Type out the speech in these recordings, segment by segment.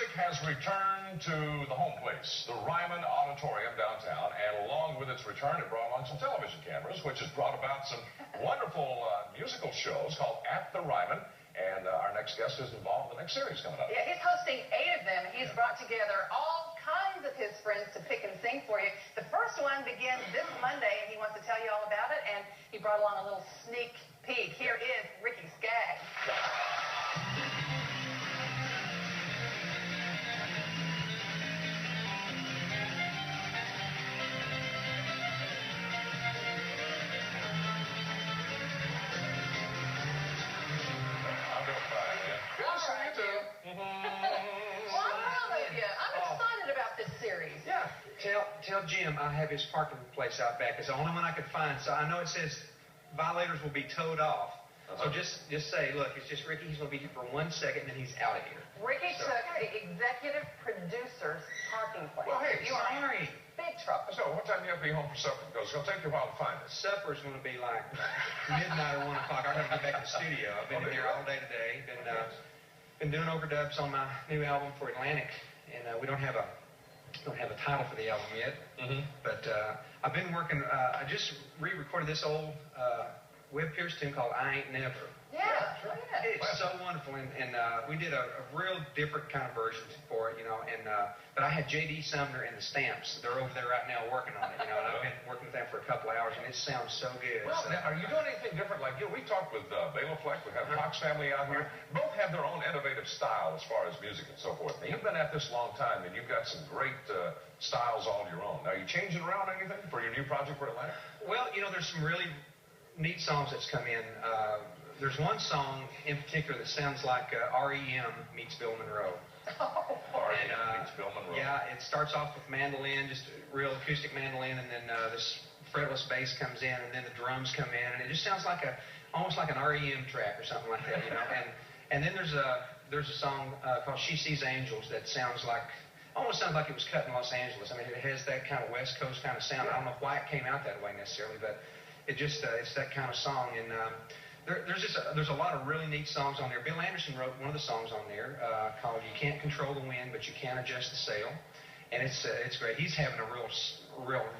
music has returned to the home place, the Ryman Auditorium downtown, and along with its return, it brought along some television cameras, which has brought about some wonderful musical shows called At the Ryman. And our next guest is involved in the next series coming up. Yeah, he's hosting 8 of them. He's brought together all kinds of his friends to pick and sing for you. The first one begins this Monday, and he wants to tell you all about it. And he brought along a little sneak peek. Here is Ricky Skaggs. Yeah, tell Jim I have his parking place out back. It's the only one I could find. So I know it says violators will be towed off. So just say, look, it's just Ricky. He's going to be here for 1 second, and then he's out of here. Ricky took the executive producer's parking place. Well, hey, sorry. Big trouble. So what time do you have to be home for supper? Because it's going to take you a while to find it. Supper's going to be like midnight or 1 o'clock. I got to get back to the studio. I've been in here all day today. Been doing overdubs on my new album for Atlantic, and we don't have a title for the album yet. But I've been working. I just re-recorded this old Webb Pierce tune called I Ain't Never. Yeah. It's so wonderful, and we did a real different kind of version for it, you know. And but I had J.D. Sumner and the Stamps. They're over there right now working on it, you know. And I've been working with them for a couple of hours, and it sounds so good. Well, now, are you doing anything different? Like, you know, we talked with Bela Fleck. We have Cox family out here. Both have their own innovative style as far as music and so forth. Now, you've been at this a long time, and you've got some great styles all of your own. Now, are you changing around anything for your new project for Atlanta? Well, you know, there's some really neat songs that's come in. There's one song in particular that sounds like R.E.M. meets Bill Monroe. R.E.M. meets Bill Monroe. Yeah, it starts off with mandolin, just a real acoustic mandolin, and then this fretless bass comes in, and then the drums come in, and it just sounds like almost like an R.E.M. track or something like that, you know. And then there's a song called She Sees Angels that almost sounds like it was cut in Los Angeles. I mean, it has that kind of West Coast kind of sound. I don't know why it came out that way necessarily, but it just it's that kind of song. And there's a lot of really neat songs on there. Bill Anderson wrote one of the songs on there called "You Can't Control the Wind, but You Can Adjust the Sail," and it's great. He's having a real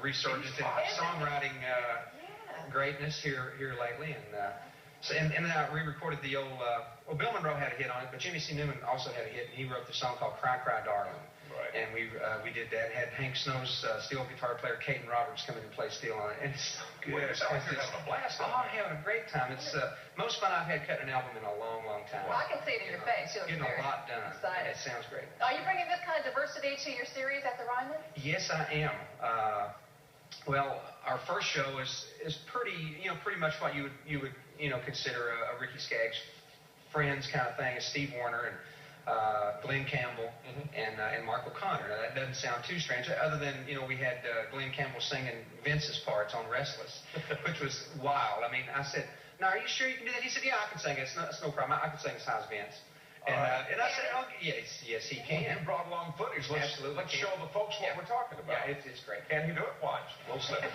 resurgence in songwriting greatness here lately, and then I re-recorded the old. Well, Bill Monroe had a hit on it, but Jimmy C. Newman also had a hit, and he wrote the song called "Cry Cry Darling." Right. And we did that. Had Hank Snow's steel guitar player Caden Roberts come in and play steel on it, and it's so good. Well, it sounds like you're having a blast. Oh, I'm having a great time. It's most fun I've had cutting an album in a long time. Well, I can see it in your face. You look getting a lot done. Excited. It sounds great. Are you bringing this kind of diversity to your series at the Ryman? Yes, I am. Well, our first show is pretty much what you would consider a Ricky Skaggs Friends kind of thing. It's Steve Wariner and Glenn Campbell and Mark O'Connor. Now, that doesn't sound too strange, other than, we had Glenn Campbell singing Vince's parts on Restless, which was wild. I mean, I said, "No, are you sure you can do that?" He said, "Yeah, I can sing it. It's no problem. I can sing as high as Vince." And I said, "Oh, yes, he can." You brought along footage. Let's show the folks what we're talking about. Yeah, it's great. Can he do it? Watch. We'll slip it.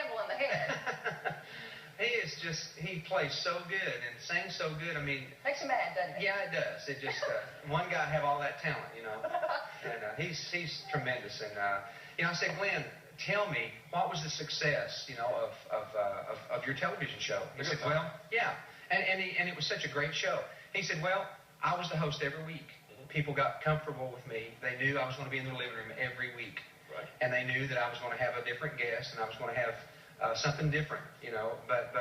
Campbell in the head. He plays so good and sings so good. I mean, makes you mad, doesn't it? Yeah, it does. It just one guy have all that talent, you know, and he's tremendous. And you know, I said, Glenn, tell me, what was the success, you know, of your television show? He said, well, yeah, and it was such a great show. He said, well, I was the host every week. People got comfortable with me. They knew I was going to be in their living room every week, right. And they knew that I was going to have a different guest and I was going to have something different, you know, but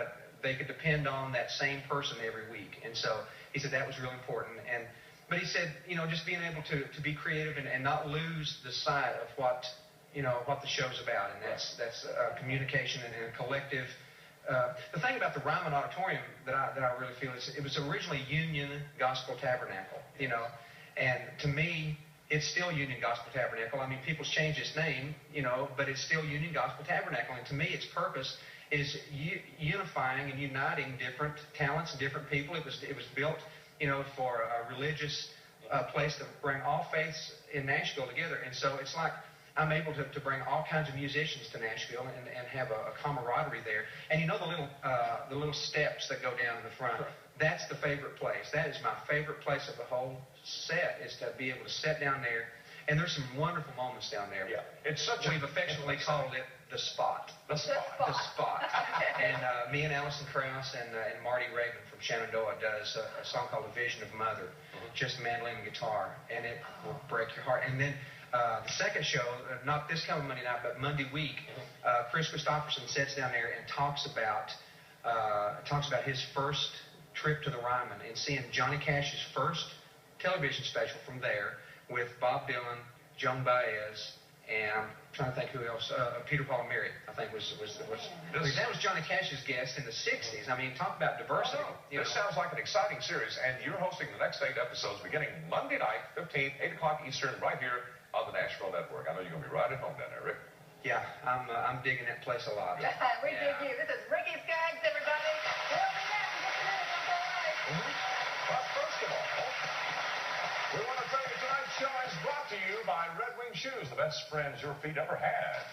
they could depend on that same person every week. And so he said that was real important. But he said, you know, just being able to be creative and not lose the sight of what, you know, what the show's about. And that's communication and a collective. The thing about the Ryman Auditorium that I really feel is it was originally Union Gospel Tabernacle, you know, and to me, it's still Union Gospel Tabernacle. I mean, people's changed its name, you know, but it's still Union Gospel Tabernacle. And to me, its purpose is unifying and uniting different talents and different people. It was built, you know, for a religious place to bring all faiths in Nashville together. And so it's like I'm able to bring all kinds of musicians to Nashville and have a camaraderie there. And you know the little steps that go down in the front. Sure. That's the favorite place. That is my favorite place of the whole set, is to be able to sit down there. And there's some wonderful moments down there. Yeah, We've affectionately called it the spot. The spot. The spot. And me and Allison Krauss and Marty Reagan from Shenandoah does a song called A Vision of Mother, just mandolin and guitar, and it will break your heart. And then the second show, not this coming Monday night, but Monday week, Chris Christopherson sits down there and talks about his first trip to the Ryman and seeing Johnny Cash's first television special from there with Bob Dylan, Joan Baez, and I'm trying to think who else. Peter Paul and Mary, I think that was Johnny Cash's guest in the 60s. I mean, talk about diversity. Oh, no. This sounds like an exciting series, and you're hosting the next 8 episodes beginning Monday night, 15th, 8 o'clock Eastern, right here on the Nashville Network. I know you're going to be right at home down there, Rick. Yeah, I'm digging that place a lot. We dig you. This is Ricky Skaggs, everybody. We'll be back in just a minute. Don't go away. But first of all, we want to tell you tonight's show is brought to you by Red Wing Shoes, the best friends your feet ever had.